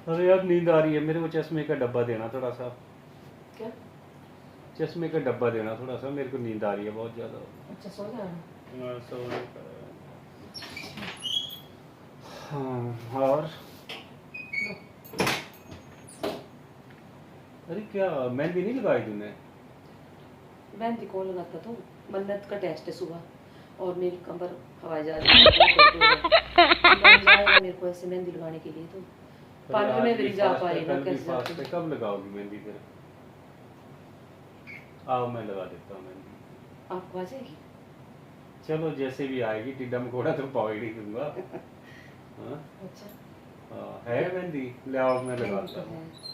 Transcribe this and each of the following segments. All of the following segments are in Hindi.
अरे यार नींद आ रही है मेरे को, चश्मे का डब्बा देना थोड़ा सा। क्या? चश्मे का डब्बा देना थोड़ा सा, मेरे को नींद आ रही है बहुत ज़्यादा। अच्छा, सो जा रहा है। हाँ, सोने का। हाँ और लो। अरे क्या मेहंदी नहीं लगाई तूने? मेहंदी कौन लगाता? तो मन्नत का टेस्ट है सुबह, और मेरी कमर हवाई जहाज में बहुत दर्द हो रहा है। मन जाएगा मेरे को ऐसे मेहंदी लगाने के लिए, तो अरे पार्लर आज में भी भी नहीं जा फास्ट पा है, रही ना, कल भी कैसे जाती फास्ट है, हूँ। कब लगाओगी मेहंदी फिर? आओ मैं लगा देता हूँ मेहंदी। आपको आ जाएगी? चलो जैसे भी आएगी, टिड्डा मकोड़ा तो पाव ही नहीं दूंगा। हाँ। अच्छा। हाँ, है मेहंदी, ले आओ मैं मेहंदी लगाता तो हूँ। है।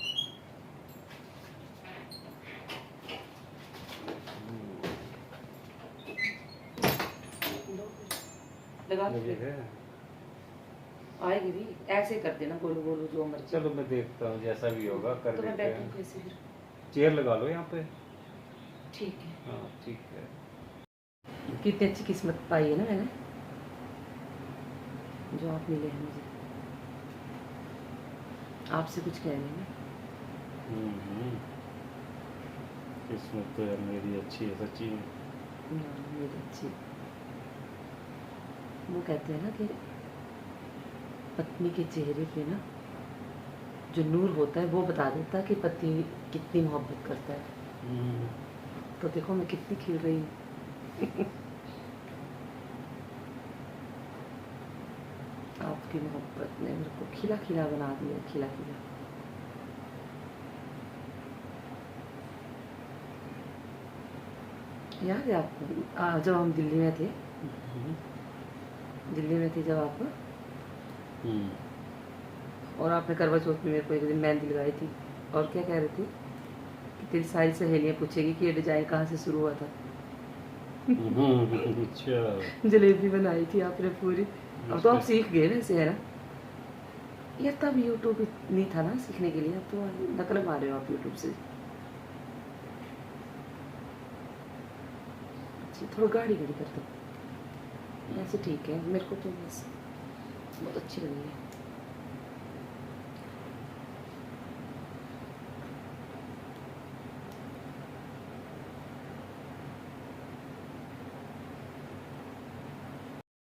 लो, लगा के लगे फिर है। आएगी भी। ऐसे कर देना, गोलू गोलू जो मर्जी। चलो मैं देखता हूँ, जैसा भी होगा कर तो मैं देते बैठूँ हैं। कैसे फिर? चेयर लगा लो यहाँ पे। ठीक है। हाँ ठीक है। कितनी अच्छी किस्मत पाई है ना मैंने, जो आप मिले हैं मुझे। आपसे कुछ कह रही है। हम्म। किस्मत तो यार मेरी अच्छी है सच्ची में। ना, मेरी अच्छी। वो कहते हैं ना कि पत्नी के चेहरे पे ना जो नूर होता है वो बता देता है कि पति कितनी मोहब्बत करता है। हम्म। तो देखो मैं कितनी खिल रही हूँ। आपकी मोहब्बत ने मेरे को खिला खिला बना दिया, खिला खिला। याद है आपको जब हम दिल्ली में थे? दिल्ली में थे जब आप, हम्म। और आपने करवा चौथ में मेरे को एक दिन मेहंदी लगाई थी, और क्या कह रहे थे कि तेरी सारी सहेलियाँ पूछेगी कि ये डिजाइन कहाँ से शुरू हुआ था। अच्छा। जलेबी बनाई थी आपने पूरी। अब तो आप सीख गए वैसे, है ना? यार तब यूट्यूब नहीं था ना सीखने के लिए, अब तो नकल मार रहे हो आप यूट्यूब से। अच्छी, थोड़ा गाढ़ी गाढ़ी कर दो, ऐसे ठीक है मेरे को तो बस बहुत अच्छी लगी है।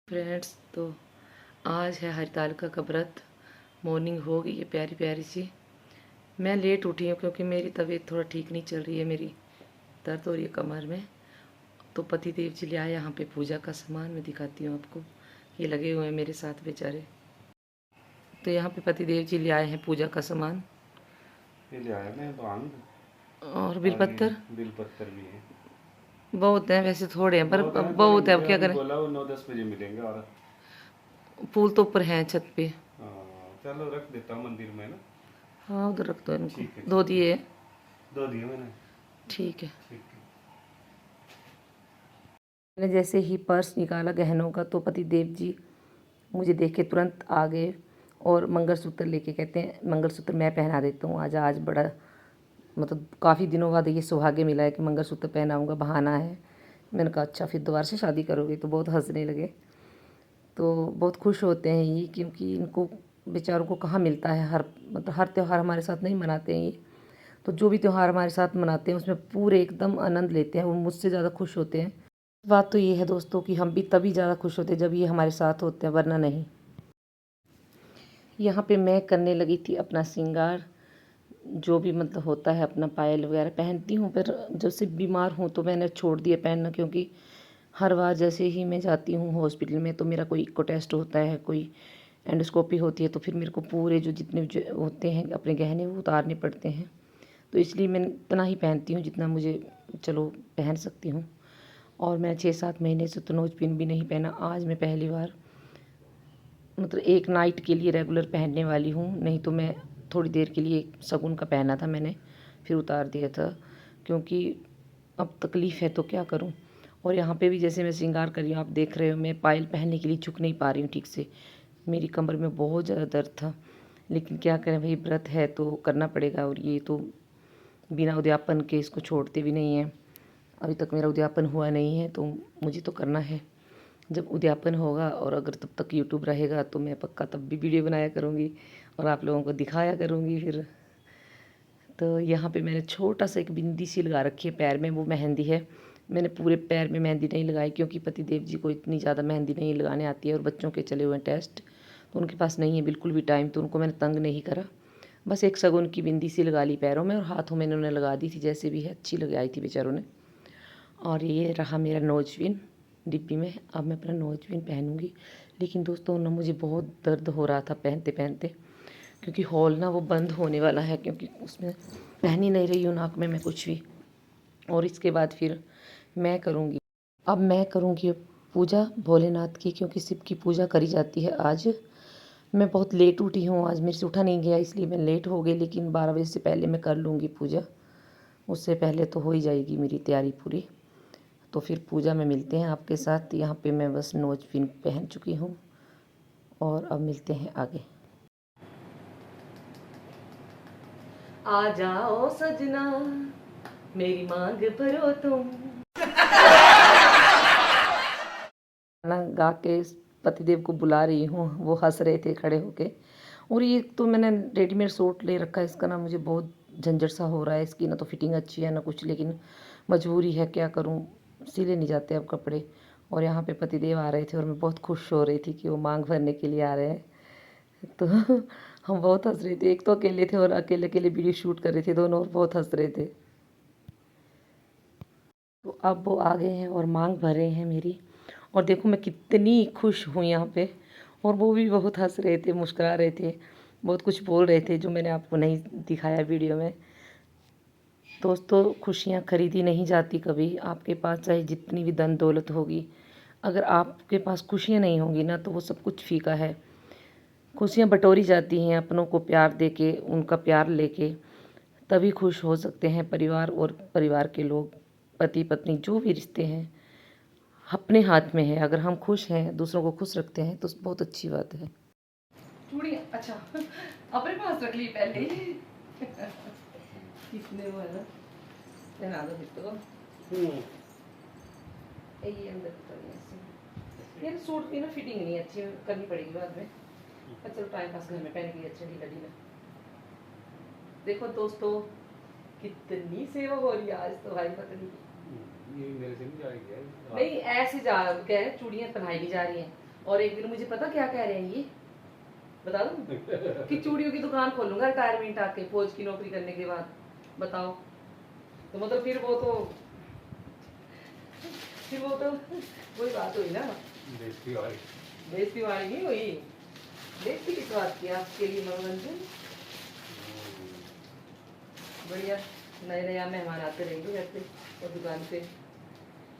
फ्रेंड्स, तो आज है हरितालिका का व्रत। मॉर्निंग हो गई है प्यारी प्यारी सी। मैं लेट उठी हूँ क्योंकि मेरी तबीयत थोड़ा ठीक नहीं चल रही है, मेरी दर्द हो रही है कमर में। तो पति देव जी ले आए यहाँ पे पूजा का सामान, मैं दिखाती हूँ आपको। ये लगे हुए हैं मेरे साथ बेचारे। तो यहाँ पे पति देव जी ले आए हैं पूजा का सामान, ये ले आया मैं भांग। और और ये बिलपत्तर। बिलपत्तर भी है। बहुत हैं वैसे, थोड़े हैं पर बहुत अब है, थोड़े बहुत है, मिले, अब क्या अभी करें। बोला वो 9-10 बजे मिलेंगे और। फूल तो ऊपर हैं छत पे। हाँ चलो रख देता हूँ मंदिर में ना। हाँ, उधर रख दो इनको, ठीक है धो ठीक है। दिए। दो दिए मैंने। ठीक है। ठीक है। मैंने जैसे ही पर्स निकाला गहनों का, तो पति देव जी मुझे देख के तुरंत आ गए और मंगलसूत्र लेके कहते हैं मंगलसूत्र मैं पहना देता हूँ आज। आज बड़ा मतलब काफ़ी दिनों बाद ये सौभाग्य मिला है कि मंगलसूत्र पहनाऊँगा, बहाना है। मैंने कहा अच्छा फिर दोबारा से शादी करोगे? तो बहुत हंसने लगे। तो बहुत खुश होते हैं ये, क्योंकि इनको बेचारों को कहाँ मिलता है, हर मतलब हर त्यौहार हमारे साथ नहीं मनाते हैं ये। तो जो भी त्यौहार हमारे साथ मनाते हैं उसमें पूरे एकदम आनंद लेते हैं, वो मुझसे ज़्यादा खुश होते हैं। बात तो ये है दोस्तों कि हम भी तभी ज़्यादा खुश होते हैं जब ये हमारे साथ होते हैं, वरना नहीं। यहाँ पे मैं करने लगी थी अपना श्रृंगार, जो भी मतलब होता है अपना पायल वगैरह पहनती हूँ, पर जब से बीमार हूँ तो मैंने छोड़ दिया पहनना, क्योंकि हर बार जैसे ही मैं जाती हूँ हॉस्पिटल में तो मेरा कोई इको टेस्ट होता है, कोई एंडोस्कोपी होती है, तो फिर मेरे को पूरे जो जितने जो होते हैं अपने गहने वो उतारने पड़ते हैं। तो इसलिए मैं इतना ही पहनती हूँ जितना मुझे चलो पहन सकती हूँ। और मैं 6-7 महीने से तो नोज पिन भी नहीं पहना। आज मैं पहली बार मतलब एक नाइट के लिए रेगुलर पहनने वाली हूँ, नहीं तो मैं थोड़ी देर के लिए शगुन का पहना था मैंने, फिर उतार दिया था, क्योंकि अब तकलीफ़ है तो क्या करूँ। और यहाँ पे भी जैसे मैं श्रृंगार कर रही हूँ, आप देख रहे हो मैं पायल पहनने के लिए झुक नहीं पा रही हूँ ठीक से। मेरी कमर में बहुत ज़्यादा दर्द था, लेकिन क्या करें भाई, व्रत है तो करना पड़ेगा। और ये तो बिना उद्यापन के इसको छोड़ते भी नहीं हैं। अभी तक मेरा उद्यापन हुआ नहीं है तो मुझे तो करना है। जब उद्यापन होगा और अगर तब तक यूट्यूब रहेगा तो मैं पक्का तब भी वीडियो बनाया करूँगी और आप लोगों को दिखाया करूँगी फिर। तो यहाँ पे मैंने छोटा सा एक बिंदी सी लगा रखी है पैर में, वो मेहंदी है। मैंने पूरे पैर में मेहंदी नहीं लगाई क्योंकि पतिदेव जी को इतनी ज़्यादा मेहंदी नहीं लगाने आती है और बच्चों के चले हुए हैं टेस्ट, तो उनके पास नहीं है बिल्कुल भी टाइम, तो उनको मैंने तंग नहीं करा। बस एक शगुन की बिंदी सी लगा ली पैरों में और हाथों में इन्होंने लगा दी थी, जैसे भी है अच्छी लगाई थी बेचारों ने। और ये रहा मेरा नोजपिन डिब्बी में। अब मैं अपना नोजपिन पहनूंगी, लेकिन दोस्तों ना मुझे बहुत दर्द हो रहा था पहनते पहनते, क्योंकि हॉल ना वो बंद होने वाला है, क्योंकि उसमें पहन ही नहीं रही हूँ नाक में मैं कुछ भी। और इसके बाद फिर मैं करूँगी, अब मैं करूँगी पूजा भोलेनाथ की, क्योंकि शिव की पूजा करी जाती है आज। मैं बहुत लेट उठी हूँ, आज मेरे से उठा नहीं गया इसलिए मैं लेट हो गई, लेकिन 12 बजे से पहले मैं कर लूँगी पूजा। उससे पहले तो हो ही जाएगी मेरी तैयारी पूरी। तो फिर पूजा में मिलते हैं आपके साथ। यहाँ पे मैं बस नोज पिन पहन चुकी हूँ और अब मिलते हैं आगे। आ जाओ सजना मेरी मांग भरो तुम, गाना गा के पतिदेव को बुला रही हूँ। वो हंस रहे थे खड़े होके। और ये तो मैंने रेडीमेड सूट ले रखा है, इसका ना मुझे बहुत झंझट सा हो रहा है। इसकी ना तो फिटिंग अच्छी है ना कुछ, लेकिन मजबूरी है, क्या करूँ, सिले नहीं जाते अब कपड़े। और यहाँ पे पतिदेव आ रहे थे और मैं बहुत खुश हो रही थी कि वो मांग भरने के लिए आ रहे हैं। तो हम बहुत हंस रहे थे, एक तो अकेले थे और अकेले अकेले वीडियो शूट कर रहे थे दोनों, और बहुत हंस रहे थे। तो अब वो आ गए हैं और मांग भर रहे हैं मेरी, और देखो मैं कितनी खुश हूँ यहाँ पे। और वो भी बहुत हंस रहे थे, मुस्कुरा रहे थे, बहुत कुछ बोल रहे थे जो मैंने आपको नहीं दिखाया वीडियो में। दोस्तों खुशियाँ खरीदी नहीं जाती कभी। आपके पास चाहे जितनी भी धन दौलत होगी, अगर आपके पास खुशियाँ नहीं होंगी ना तो वो सब कुछ फीका है। खुशियाँ बटोरी जाती हैं अपनों को प्यार दे के, उनका प्यार लेके, तभी खुश हो सकते हैं परिवार। और परिवार के लोग, पति पत्नी, जो भी रिश्ते हैं अपने हाथ में है। अगर हम खुश हैं, दूसरों को खुश रखते हैं तो बहुत अच्छी बात है। चूड़ियाँ अच्छा अपने पास रख ली पहले ही। किसने वो है ना पहना दो फिर तो। ये अंदर यार सूट की ना फिटिंग नहीं अच्छी, करनी पड़ेगी बाद में। पर चलो टाइम पास घर में पहन के अच्छा ढीला ढीला। देखो दोस्तों कितनी सेवा हो रही है आज तो भाई पत्नी की। ये मेरे से नहीं जाएगी नहीं ऐसे जा कह रहे चूड़ियाँ पहनाई भी जा रही हैं। और एक दिन मुझे पता क्या कह रहे हैं, ये बता दूं कि चूड़ियों की दुकान खोलूंगा रिटायरमेंट आके, फौज की नौकरी करने के बाद। बताओ तो मतलब फिर वो तो वही बात हुई ना, बेइज्जती वाली नहीं हुई। बेइज्जती किस बात की, आपके लिए मनोरंजन। बढ़िया नए नया मेहमान आते रहेंगे घर पे और दुकान पे,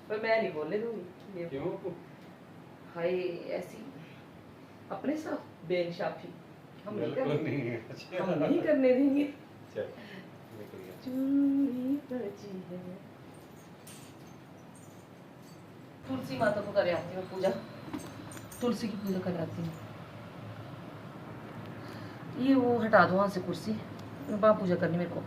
पर मैं नहीं बोलने दूंगी। ये क्यों? हाय ऐसी अपने साथ बेइंसाफी हम नहीं करने देंगे। चूड़ी बची है। तुलसी माता को कर आती हूँ पूजा, तुलसी की पूजा कर आती हूँ। ये वो हटा दो वहाँ से कुर्सी, वहाँ पूजा करनी मेरे को।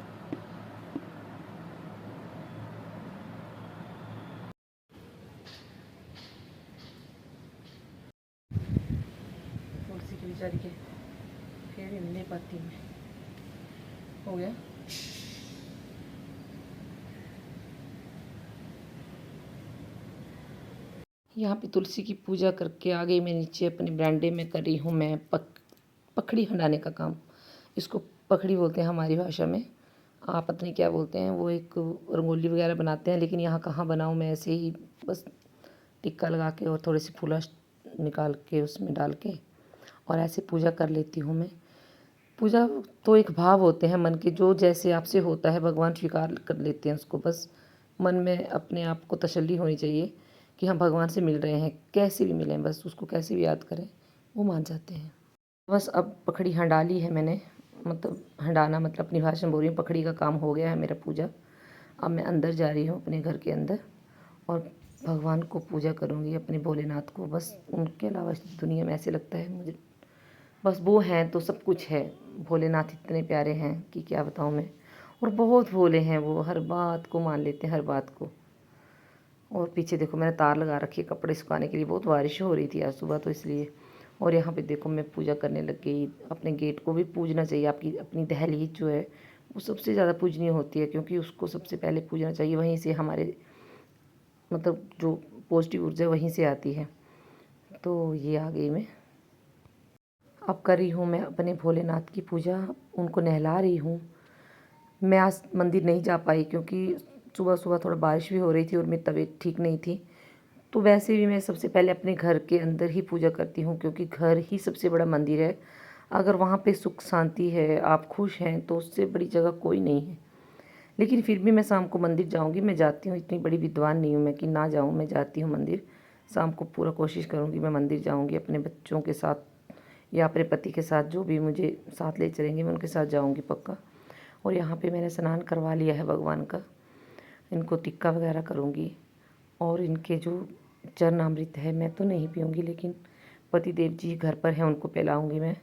तुलसी की बेचारी के फिर भी ले पाती हूँ। हो गया। यहाँ पे तुलसी की पूजा करके आ गई मैं नीचे अपने बरांडे में। कर रही हूँ मैं पखड़ी हंडाने का काम। इसको पखड़ी बोलते हैं हमारी भाषा में, आप पता नहीं क्या बोलते हैं। वो एक रंगोली वगैरह बनाते हैं, लेकिन यहाँ कहाँ बनाऊँ मैं, ऐसे ही बस टिक्का लगा के और थोड़े से फूला निकाल के उसमें डाल के और ऐसे पूजा कर लेती हूँ मैं। पूजा तो एक भाव होते हैं मन के, जो जैसे आपसे होता है भगवान स्वीकार कर लेते हैं उसको। बस मन में अपने आप को तसल्ली होनी चाहिए कि हम भगवान से मिल रहे हैं, कैसे भी मिलें, बस उसको कैसे भी याद करें, वो मान जाते हैं। बस अब पखड़ी हंडा ली है मैंने, मतलब हंडाना मतलब अपनी भाषा में बोल रही हूँ। पखड़ी का काम हो गया है मेरा पूजा। अब मैं अंदर जा रही हूँ अपने घर के अंदर और भगवान को पूजा करूँगी, अपने भोलेनाथ को। बस उनके अलावा इस दुनिया में ऐसे लगता है मुझे, बस वो हैं तो सब कुछ है। भोलेनाथ इतने प्यारे हैं कि क्या बताऊँ मैं। और बहुत भोले हैं वो, हर बात को मान लेते हैं, हर बात को। और पीछे देखो मैंने तार लगा रखी है कपड़े सुखाने के लिए, बहुत बारिश हो रही थी आज सुबह तो इसलिए। और यहाँ पे देखो मैं पूजा करने लग गई। अपने गेट को भी पूजना चाहिए, आपकी अपनी दहलीज जो है वो सबसे ज़्यादा पूजनीय होती है, क्योंकि उसको सबसे पहले पूजना चाहिए। वहीं से हमारे मतलब जो पॉजिटिव ऊर्जा वहीं से आती है। तो ये आ गई मैं, अब कर रही हूँ मैं अपने भोलेनाथ की पूजा, उनको नहला रही हूँ। मैं आज मंदिर नहीं जा पाई क्योंकि सुबह सुबह थोड़ा बारिश भी हो रही थी और मेरी तबीयत ठीक नहीं थी। तो वैसे भी मैं सबसे पहले अपने घर के अंदर ही पूजा करती हूँ, क्योंकि घर ही सबसे बड़ा मंदिर है। अगर वहाँ पे सुख शांति है, आप खुश हैं, तो उससे बड़ी जगह कोई नहीं है। लेकिन फिर भी मैं शाम को मंदिर जाऊँगी, मैं जाती हूँ। इतनी बड़ी विद्वान नहीं हूँ मैं कि ना जाऊँ, मैं जाती हूँ मंदिर। शाम को पूरा कोशिश करूँगी मैं मंदिर जाऊँगी अपने बच्चों के साथ या अपने पति के साथ, जो भी मुझे साथ ले चलेंगे मैं उनके साथ जाऊँगी पक्का। और यहाँ पे मैंने स्नान करवा लिया है भगवान का, इनको टिक्का वगैरह करूँगी। और इनके जो चरणामृत है मैं तो नहीं पीऊँगी, लेकिन पति देव जी घर पर हैं उनको पिलाऊँगी मैं,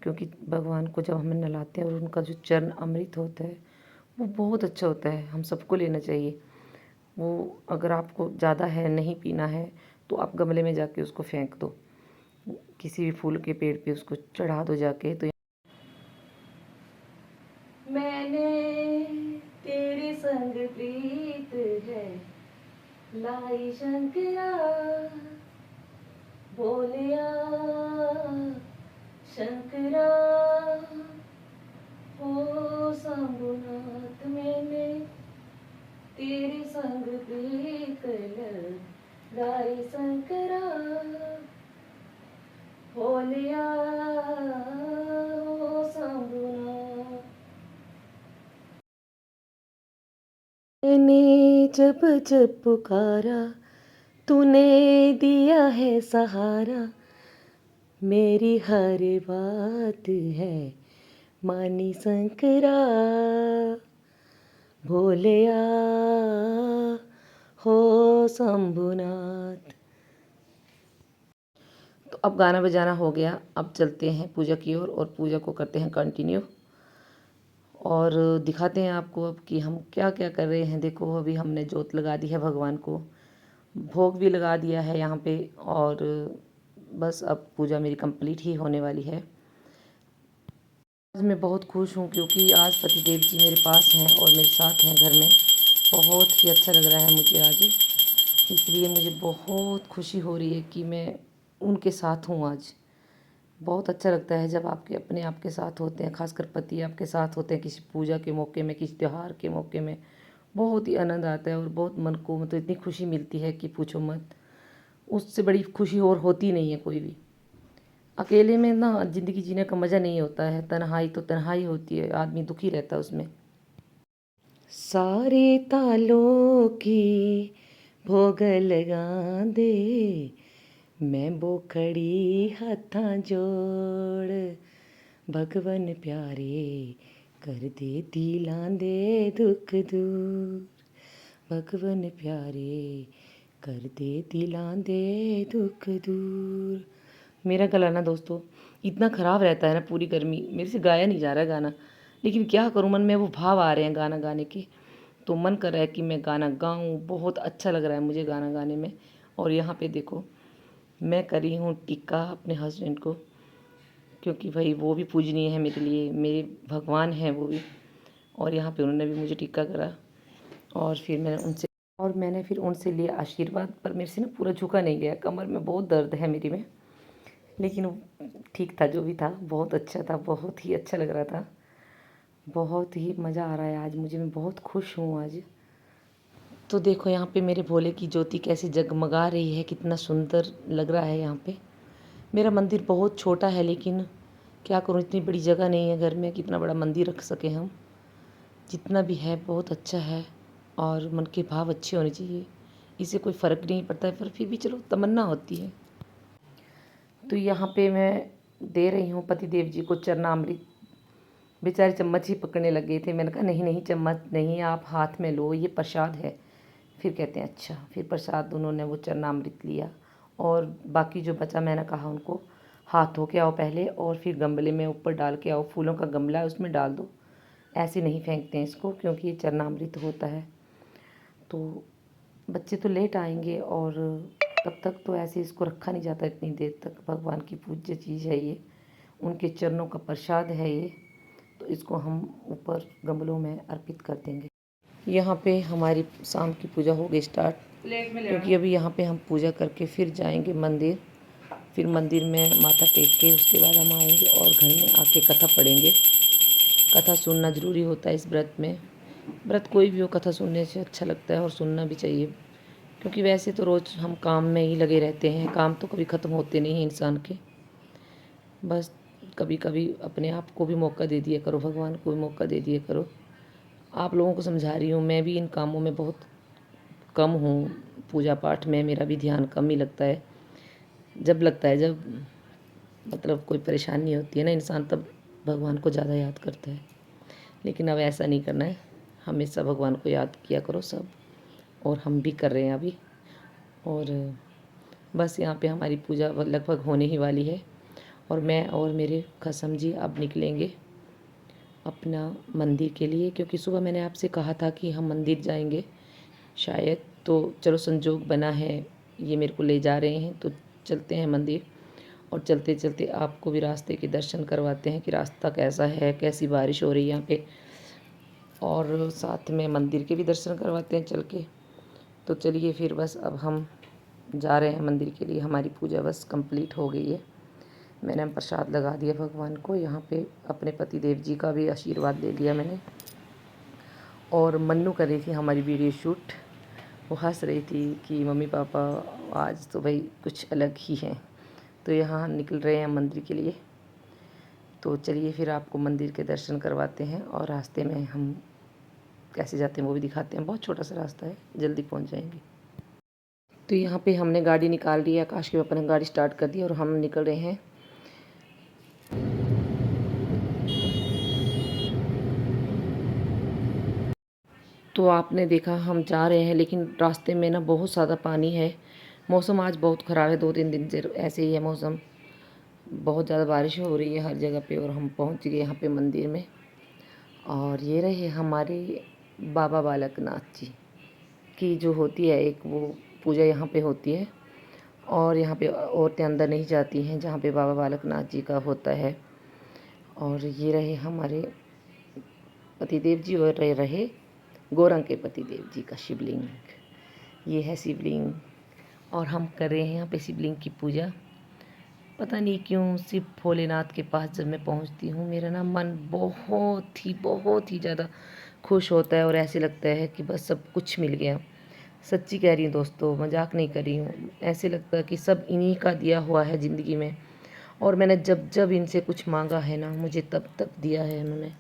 क्योंकि भगवान को जब हम नहलाते हैं और उनका जो चरण अमृत होता है वो बहुत अच्छा होता है, हम सबको लेना चाहिए। वो अगर आपको ज़्यादा है, नहीं पीना है, तो आप गमले में जाके उसको फेंक दो, किसी भी फूल के पेड़ पे उसको चढ़ा दो जाके। तो मैंने तेरे संग प्रीत है लाई शंकरा, बोलिया शंकरा ओ शंभुनाथ, मैंने तेरे संग प्रीत लाई शंकरा, बोलिया ओ शंभुनाथ। मैंने जब जब पुकारा तूने दिया है सहारा, मेरी हर बात है मानी शंकरा, भोलिया हो शंभुनाथ। तो अब गाना बजाना हो गया, अब चलते हैं पूजा की ओर और पूजा को करते हैं कंटिन्यू और दिखाते हैं आपको अब कि हम क्या क्या कर रहे हैं। देखो अभी हमने जोत लगा दी है भगवान को, भोग भी लगा दिया है यहाँ पे, और बस अब पूजा मेरी कंप्लीट ही होने वाली है। आज मैं बहुत खुश हूँ क्योंकि आज पतिदेव जी मेरे पास हैं और मेरे साथ हैं घर में। बहुत ही अच्छा लग रहा है मुझे आज, इसलिए मुझे बहुत खुशी हो रही है कि मैं उनके साथ हूँ आज। बहुत अच्छा लगता है जब आपके अपने आपके साथ होते हैं, खासकर पति आपके साथ होते हैं किसी पूजा के मौके में, किसी त्यौहार के मौके में। बहुत ही आनंद आता है और बहुत मन को मतलब इतनी खुशी मिलती है कि पूछो मत। उससे बड़ी खुशी और होती नहीं है कोई भी। अकेले में ना ज़िंदगी जीने का मज़ा नहीं होता है, तन्हाई तो तन्हाई होती है, आदमी दुखी रहता है उसमें। सारे तालों की भोग लगा दे, मैं बोखड़ी हत्था जोड़, भगवन प्यारे कर दे दिलां दे दुख दूर, भगवन प्यारे कर दे दिलां दे दुख दूर। मेरा गला ना दोस्तों इतना ख़राब रहता है ना, पूरी गर्मी मेरे से गाया नहीं जा रहा है गाना, लेकिन क्या करूँ, मन में वो भाव आ रहे हैं गाना गाने के, तो मन कर रहा है कि मैं गाना गाऊँ। बहुत अच्छा लग रहा है मुझे गाना गाने में। और यहाँ पे देखो मैं कर रही हूँ टिक्का अपने हस्बैंड को, क्योंकि भाई वो भी पूजनीय है मेरे लिए, मेरे भगवान हैं वो भी। और यहाँ पे उन्होंने भी मुझे टिक्का करा और मैंने फिर उनसे लिया आशीर्वाद। पर मेरे से ना पूरा झुका नहीं गया, कमर में बहुत दर्द है मेरी में, लेकिन ठीक था जो भी था, बहुत अच्छा था, बहुत ही अच्छा लग रहा था। बहुत ही मज़ा आ रहा है आज मुझे, मैं बहुत खुश हूँ आज। तो देखो यहाँ पे मेरे भोले की ज्योति कैसे जगमगा रही है, कितना सुंदर लग रहा है यहाँ पे। मेरा मंदिर बहुत छोटा है, लेकिन क्या करूँ, इतनी बड़ी जगह नहीं है घर में कितना बड़ा मंदिर रख सके हम। जितना भी है बहुत अच्छा है और मन के भाव अच्छे होने चाहिए, इससे कोई फ़र्क नहीं पड़ता है, पर फिर भी चलो तमन्ना होती है। तो यहाँ पे मैं दे रही हूँ पति देव जी को चरणामृत। बेचारे चम्मच ही पकड़ने लग गए थे, मैंने कहा नहीं नहीं चम्मच नहीं, आप हाथ में लो, ये प्रसाद है। फिर कहते हैं अच्छा, फिर प्रसाद उन्होंने वो चरणामृत लिया और बाकी जो बचा मैंने कहा उनको हाथ धो के आओ पहले और फिर गमले में ऊपर डाल के आओ, फूलों का गमला है उसमें डाल दो, ऐसे नहीं फेंकते हैं इसको क्योंकि ये चरणामृत होता है। तो बच्चे तो लेट आएंगे और तब तक तो ऐसे इसको रखा नहीं जाता इतनी देर तक। भगवान की पूज्य चीज़ है ये, उनके चरणों का प्रसाद है ये, तो इसको हम ऊपर गमलों में अर्पित कर देंगे। यहाँ पे हमारी शाम की पूजा हो गई स्टार्ट, क्योंकि अभी यहाँ पे हम पूजा करके फिर जाएंगे मंदिर। फिर मंदिर में माथा टेक के उसके बाद हम आएंगे और घर में आके कथा पढ़ेंगे। कथा सुनना ज़रूरी होता है इस व्रत में। व्रत कोई भी हो, कथा सुनने से अच्छा लगता है और सुनना भी चाहिए, क्योंकि वैसे तो रोज़ हम काम में ही लगे रहते हैं। काम तो कभी ख़त्म होते नहीं हैं इंसान के। बस कभी कभी अपने आप को भी मौका दे दिया करो, भगवान को भी मौका दे दिया करो। आप लोगों को समझा रही हूँ, मैं भी इन कामों में बहुत कम हूँ। पूजा पाठ में मेरा भी ध्यान कम ही लगता है। जब लगता है, जब मतलब कोई परेशानी होती है ना इंसान, तब भगवान को ज़्यादा याद करता है। लेकिन अब ऐसा नहीं करना है, हमेशा भगवान को याद किया करो सब, और हम भी कर रहे हैं अभी। और बस यहाँ पे हमारी पूजा लगभग होने ही वाली है, और मैं और मेरे खसम जी अब निकलेंगे अपना मंदिर के लिए, क्योंकि सुबह मैंने आपसे कहा था कि हम मंदिर जाएंगे शायद, तो चलो संजोग बना है, ये मेरे को ले जा रहे हैं तो चलते हैं मंदिर। और चलते चलते आपको भी रास्ते के दर्शन करवाते हैं कि रास्ता कैसा है, कैसी बारिश हो रही है यहाँ पे, और साथ में मंदिर के भी दर्शन करवाते हैं चल के। तो चलिए फिर बस अब हम जा रहे हैं मंदिर के लिए। हमारी पूजा बस कंप्लीट हो गई है। मैंने प्रसाद लगा दिया भगवान को यहाँ पे, अपने पति देव जी का भी आशीर्वाद ले लिया मैंने। और मन्नू कर रही थी हमारी वीडियो शूट, वो हंस रही थी कि मम्मी पापा आज तो भाई कुछ अलग ही हैं। तो यहाँ निकल रहे हैं मंदिर के लिए। तो चलिए फिर आपको मंदिर के दर्शन करवाते हैं, और रास्ते में हम कैसे जाते हैं वो भी दिखाते हैं। बहुत छोटा सा रास्ता है, जल्दी पहुँच जाएंगे। तो यहाँ पे हमने गाड़ी निकाल ली है, आकाश के पापा ने गाड़ी स्टार्ट कर दी और हम निकल रहे हैं। तो आपने देखा हम जा रहे हैं, लेकिन रास्ते में ना बहुत ज़्यादा पानी है। मौसम आज बहुत ख़राब है, 2-3 दिन से ऐसे ही है मौसम। बहुत ज़्यादा बारिश हो रही है हर जगह पे, और हम पहुंच गए यहाँ पे मंदिर में। और ये रहे हमारे बाबा बालकनाथ जी की जो होती है एक, वो पूजा यहाँ पे होती है। और यहाँ पे औरतें अंदर नहीं जाती हैं जहाँ पे बाबा बालकनाथ जी का होता है। और ये रहे हमारे पतिदेव जी, और रहे गौरंग के पतिदेव जी का शिवलिंग। ये है शिवलिंग, और हम कर रहे हैं यहाँ पे शिवलिंग की पूजा। पता नहीं क्यों शिव भोलेनाथ के पास जब मैं पहुँचती हूँ, मेरा ना मन बहुत ही ज़्यादा खुश होता है, और ऐसे लगता है कि बस सब कुछ मिल गया। सच्ची कह रही हूँ दोस्तों, मजाक नहीं कर रही हूँ। ऐसे लगता है कि सब इन्हीं का दिया हुआ है ज़िंदगी में, और मैंने जब जब इनसे कुछ मांगा है ना, मुझे तब तब दिया है इन्होंने।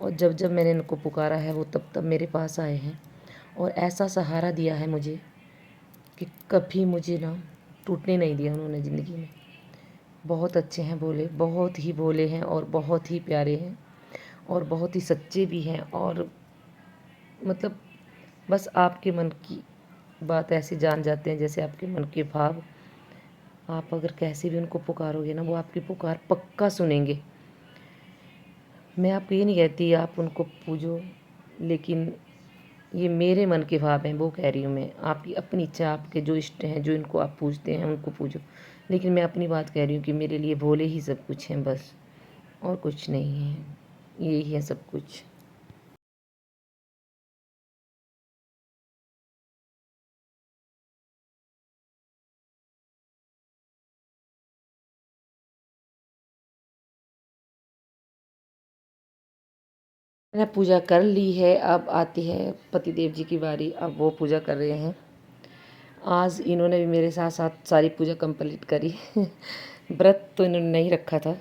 और जब जब मैंने इनको पुकारा है, वो तब तब मेरे पास आए हैं, और ऐसा सहारा दिया है मुझे कि कभी मुझे ना टूटने नहीं दिया उन्होंने ज़िंदगी में। बहुत अच्छे हैं भोले, बहुत ही भोले हैं, और बहुत ही प्यारे हैं, और बहुत ही सच्चे भी हैं। और मतलब बस आपके मन की बात ऐसे जान जाते हैं, जैसे आपके मन के भाव। आप अगर कैसे भी उनको पुकारोगे ना, वो आपकी पुकार पक्का सुनेंगे। मैं आपको ये नहीं कहती आप उनको पूजो, लेकिन ये मेरे मन के भाव हैं, वो कह रही हूँ मैं। आपकी अपनी इच्छा, आपके जो इष्ट हैं, जो इनको आप पूजते हैं, उनको पूजो। लेकिन मैं अपनी बात कह रही हूँ कि मेरे लिए भोले ही सब कुछ हैं बस, और कुछ नहीं है, यही है सब कुछ। मैंने पूजा कर ली है, अब आती है पतिदेव जी की बारी। अब वो पूजा कर रहे हैं। आज इन्होंने भी मेरे साथ साथ सारी पूजा कंप्लीट करी। व्रत तो इन्होंने नहीं रखा था,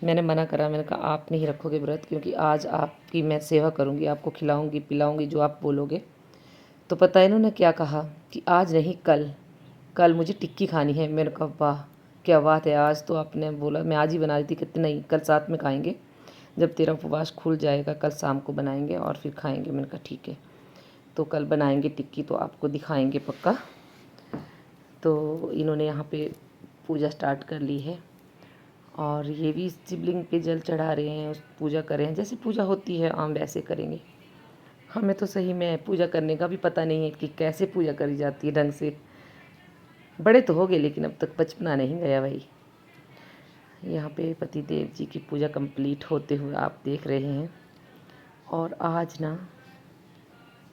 मैंने मना करा। मैंने कहा आप नहीं रखोगे व्रत, क्योंकि आज आपकी मैं सेवा करूँगी, आपको खिलाऊँगी पिलाऊँगी जो आप बोलोगे। तो पता है इन्होंने क्या कहा कि आज नहीं कल, कल मुझे टिक्की खानी है। मैंने कहा वाह क्या बात है, आज तो आपने बोला। मैं आज ही बना रही थी, कहते नहीं कल साथ में खाएंगे, जब तेरा उपवास खुल जाएगा कल शाम को बनाएंगे और फिर खाएंगे। मैंने कहा ठीक है, तो कल बनाएंगे टिक्की, तो आपको दिखाएंगे पक्का। तो इन्होंने यहाँ पे पूजा स्टार्ट कर ली है, और ये भी शिवलिंग पे जल चढ़ा रहे हैं, उस पूजा कर रहे हैं, जैसे पूजा होती है आम वैसे करेंगे। हमें तो सही में पूजा करने का भी पता नहीं है कि कैसे पूजा करी जाती है ढंग से। बड़े तो हो गए लेकिन अब तक बचपना नहीं गया भाई। यहाँ पे पति देव जी की पूजा कंप्लीट होते हुए आप देख रहे हैं। और आज ना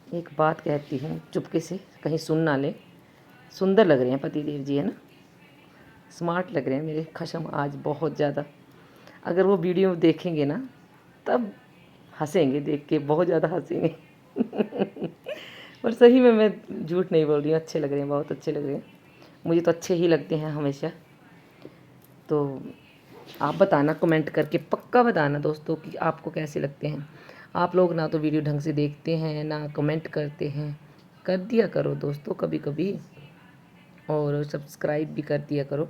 एक बात कहती हूँ चुपके से, कहीं सुन ना ले। सुंदर लग रहे हैं पति देव जी, है ना, स्मार्ट लग रहे हैं मेरे खशम आज बहुत ज़्यादा। अगर वो वीडियो देखेंगे ना तब हंसेंगे, देख के बहुत ज़्यादा हंसेंगे। और सही में मैं झूठ नहीं बोल रही हूँ, अच्छे लग रहे हैं, बहुत अच्छे लग रहे हैं। मुझे तो अच्छे ही लगते हैं हमेशा। तो आप बताना कमेंट करके, पक्का बताना दोस्तों कि आपको कैसे लगते हैं। आप लोग ना तो वीडियो ढंग से देखते हैं ना कमेंट करते हैं। कर दिया करो दोस्तों कभी कभी, और सब्सक्राइब भी कर दिया करो।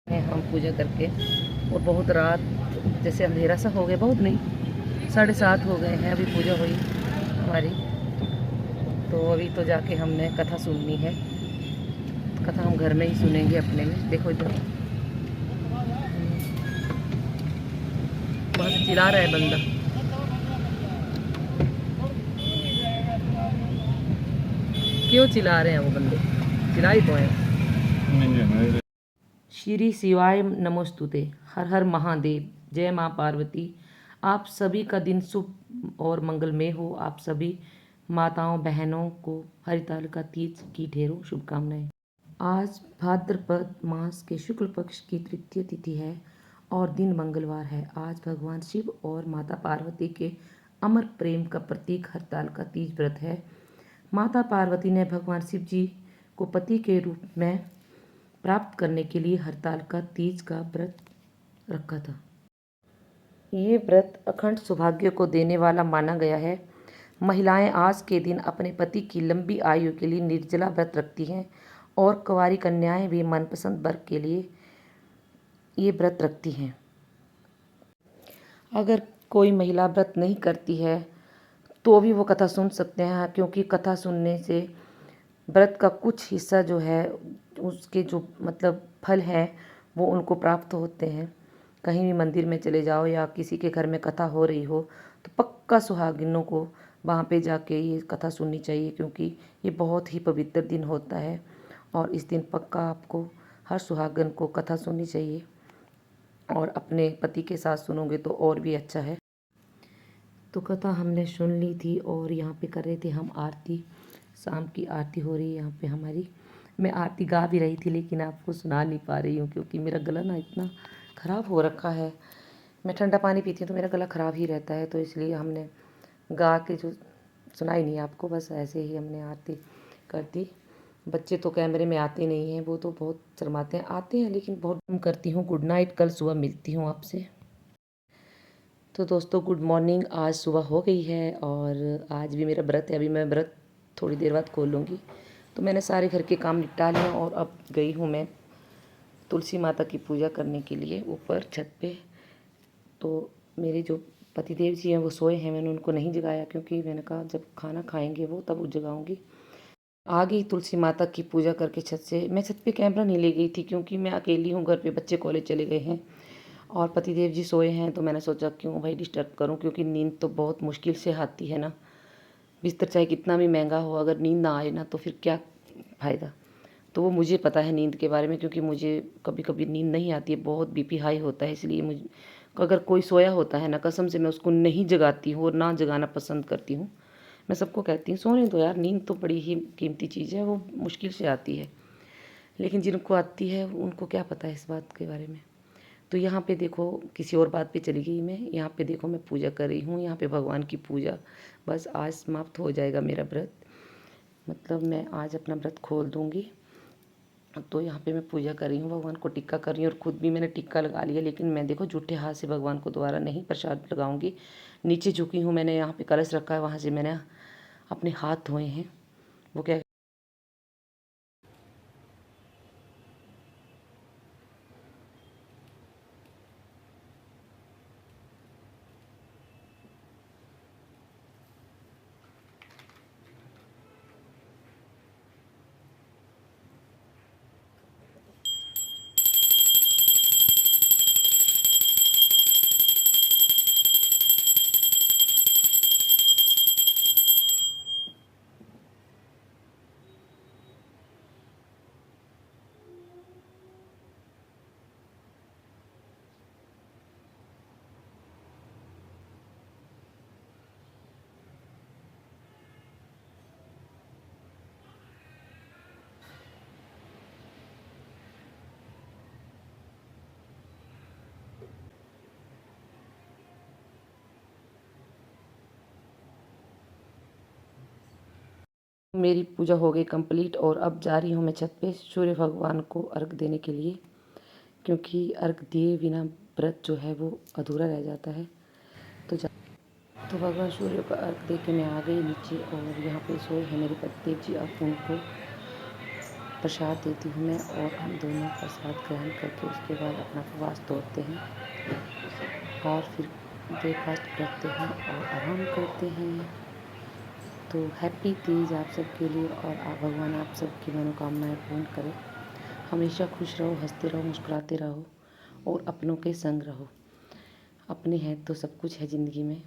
हम पूजा करके, और बहुत रात जैसे अंधेरा सा हो गया, बहुत नहीं 7:30 हो गए हैं, अभी पूजा हुई हमारी। तो अभी तो जाके हमने कथा सुननी है। कथा हम घर में ही सुनेंगे अपने में। देखो इधर वहाँ से चिल्ला रहा है बंदा। क्यों चिल्ला रहे हैं वो बंदे? चिल्ला ही तो है। श्री शिवाय नमोस्तुते, हर हर महादेव, जय माँ पार्वती। आप सभी का दिन शुभ और मंगलमय हो। आप सभी माताओं बहनों को हरितालिका तीज की ढेरों शुभकामनाएं। आज भाद्रपद मास के शुक्ल पक्ष की तृतीय तिथि है और दिन मंगलवार है। आज भगवान शिव और माता पार्वती के अमर प्रेम का प्रतीक हरतालिका तीज व्रत है। माता पार्वती ने भगवान शिव जी को पति के रूप में प्राप्त करने के लिए हरतालिका तीज का व्रत रखा था। ये व्रत अखंड सौभाग्य को देने वाला माना गया है। महिलाएं आज के दिन अपने पति की लंबी आयु के लिए निर्जला व्रत रखती हैं और कुंवारी कन्याएं भी मनपसंद वर के लिए ये व्रत रखती हैं। अगर कोई महिला व्रत नहीं करती है तो भी वो कथा सुन सकते हैं, क्योंकि कथा सुनने से व्रत का कुछ हिस्सा जो है उसके जो मतलब फल है वो उनको प्राप्त होते हैं। कहीं भी मंदिर में चले जाओ या किसी के घर में कथा हो रही हो तो पक्का सुहागिनों को वहाँ पे जाके ये कथा सुननी चाहिए, क्योंकि ये बहुत ही पवित्र दिन होता है। और इस दिन पक्का आपको हर सुहागन को कथा सुननी चाहिए, और अपने पति के साथ सुनोगे तो और भी अच्छा है। तो कथा हमने सुन ली थी और यहाँ पे कर रहे थे हम आरती। शाम की आरती हो रही है यहाँ पे हमारी। मैं आरती गा भी रही थी लेकिन आपको सुना नहीं पा रही हूँ, क्योंकि मेरा गला ना इतना ख़राब हो रखा है। मैं ठंडा पानी पीती हूँ तो मेरा गला ख़राब ही रहता है, तो इसलिए हमने गा के जो सुनाई नहीं आपको, बस ऐसे ही हमने आरती कर दी। बच्चे तो कैमरे में आते नहीं हैं, वो तो बहुत शर्माते हैं। आते हैं लेकिन बहुत कम करती हूँ। गुड नाइट, कल सुबह मिलती हूँ आपसे। तो दोस्तों गुड मॉर्निंग। आज सुबह हो गई है और आज भी मेरा व्रत है। अभी मैं व्रत थोड़ी देर बाद खोल लूँगी। तो मैंने सारे घर के काम निपटा लिए और अब गई हूँ मैं तुलसी माता की पूजा करने के लिए ऊपर छत पे। तो मेरे जो पतिदेव जी हैं वो सोए हैं, मैंने उनको नहीं जगाया, क्योंकि मैंने कहा जब खाना खाएंगे वो तब जगाऊंगी। आ गई तुलसी माता की पूजा करके छत से। मैं छत पे कैमरा नहीं ले गई थी क्योंकि मैं अकेली हूँ घर पे, बच्चे कॉलेज चले गए हैं और पतिदेव जी सोए हैं। तो मैंने सोचा क्यों भाई डिस्टर्ब करूँ, क्योंकि नींद तो बहुत मुश्किल से आती है ना। बिस्तर चाहे कितना भी महंगा हो, अगर नींद ना आए ना तो फिर क्या फ़ायदा। तो वो मुझे पता है नींद के बारे में, क्योंकि मुझे कभी कभी नींद नहीं आती है, बहुत बीपी हाई होता है। इसलिए मुझे अगर कोई सोया होता है ना, कसम से मैं उसको नहीं जगाती हूँ और ना जगाना पसंद करती हूँ। मैं सबको कहती हूँ सोने दो यार, नींद तो बड़ी ही कीमती चीज़ है, वो मुश्किल से आती है। लेकिन जिनको आती है उनको क्या पता है इस बात के बारे में। तो यहाँ पे देखो किसी और बात पे चली गई मैं। यहाँ पे देखो मैं पूजा कर रही हूँ, यहाँ पे भगवान की पूजा। बस आज समाप्त हो जाएगा मेरा व्रत, मतलब मैं आज अपना व्रत खोल दूँगी। तो यहाँ पे मैं पूजा कर रही हूँ, भगवान को टिक्का कर रही हूँ और ख़ुद भी मैंने टिक्का लगा लिया। लेकिन मैं देखो जूठे हाथ से भगवान को दोबारा नहीं प्रसाद लगाऊंगी। नीचे झुकी हूँ, मैंने यहाँ पे कलश रखा है, वहाँ से मैंने अपने हाथ धोए हैं। वो क्या मेरी पूजा हो गई कंप्लीट और अब जा रही हूँ मैं छत पे सूर्य भगवान को अर्घ देने के लिए, क्योंकि अर्घ दिए बिना व्रत जो है वो अधूरा रह जाता है। तो भगवान सूर्य का अर्घ दे के मैं आ गई नीचे और यहाँ पे सोए हैं मेरे पतिदेव जी। अब उनको प्रसाद देती हूँ मैं और हम दोनों प्रसाद ग्रहण करके उसके बाद अपना उपवास तोड़ते हैं और फिर ब्रेकफास्ट करते हैं और आराम करते हैं। तो हैप्पी तीज आप सबके लिए और भगवान आप सबकी मनोकामनाएं पूर्ण करे। हमेशा खुश रहो, हंसते रहो, मुस्कुराते रहो और अपनों के संग रहो। अपने हैं तो सब कुछ है ज़िंदगी में,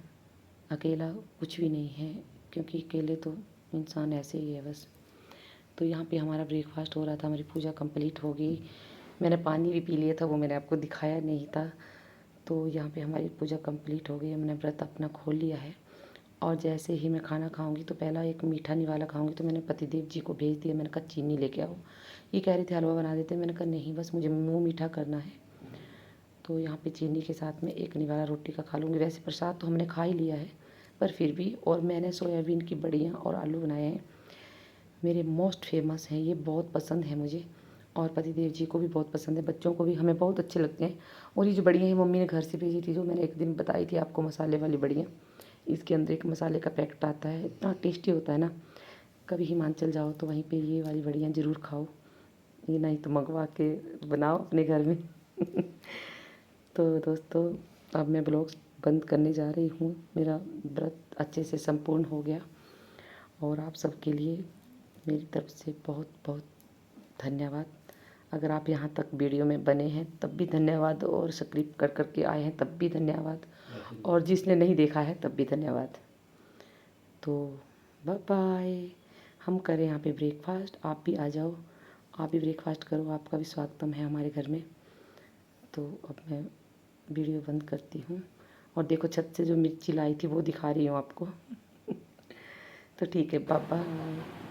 अकेला कुछ भी नहीं है, क्योंकि अकेले तो इंसान ऐसे ही है बस। तो यहाँ पे हमारा ब्रेकफास्ट हो रहा था, हमारी पूजा कंप्लीट हो गई। मैंने पानी भी पी लिया था, वो मैंने आपको दिखाया नहीं था। तो यहाँ पे हमारी पूजा कंप्लीट हो गई, मैंने व्रत अपना खोल लिया है। और जैसे ही मैं खाना खाऊंगी तो पहला एक मीठा निवाला खाऊंगी। तो मैंने पतिदेव जी को भेज दिया, मैंने कहा चीनी लेके आओ। ये कह रहे थे हलवा बना देते, मैंने कहा नहीं, बस मुझे मुँह मीठा करना है। तो यहाँ पे चीनी के साथ में एक निवाला रोटी का खा लूँगी। वैसे प्रसाद तो हमने खा ही लिया है, पर फिर भी। और मैंने सोयाबीन की बड़ियाँ और आलू बनाए हैं, मेरे मोस्ट फेमस हैं, ये बहुत पसंद है मुझे और पतिदेव जी को भी बहुत पसंद है, बच्चों को भी, हमें बहुत अच्छे लगते हैं। और ये जो बड़ियाँ हैं मम्मी ने घर से भेजी थी, जो मैंने एक दिन बताई थी आपको, मसाले वाली बड़ियाँ। इसके अंदर एक मसाले का पैकेट आता है, इतना टेस्टी होता है ना। कभी हिमाचल जाओ तो वहीं पे ये वाली बड़ियाँ ज़रूर खाओ, ये नहीं तो मंगवा के बनाओ अपने घर में। तो दोस्तों अब मैं ब्लॉग बंद करने जा रही हूँ। मेरा व्रत अच्छे से संपूर्ण हो गया और आप सबके लिए मेरी तरफ से बहुत बहुत धन्यवाद। अगर आप यहाँ तक वीडियो में बने हैं तब भी धन्यवाद, और सब्सक्राइब कर के आए हैं तब भी धन्यवाद, और जिसने नहीं देखा है तब भी धन्यवाद। तो बाय बाय। हम करें यहाँ पे ब्रेकफास्ट, आप भी आ जाओ, आप भी ब्रेकफास्ट करो, आपका भी स्वागतम है हमारे घर में। तो अब मैं वीडियो बंद करती हूँ और देखो छत से जो मिर्ची लाई थी वो दिखा रही हूँ आपको। तो ठीक है, बाय बाय।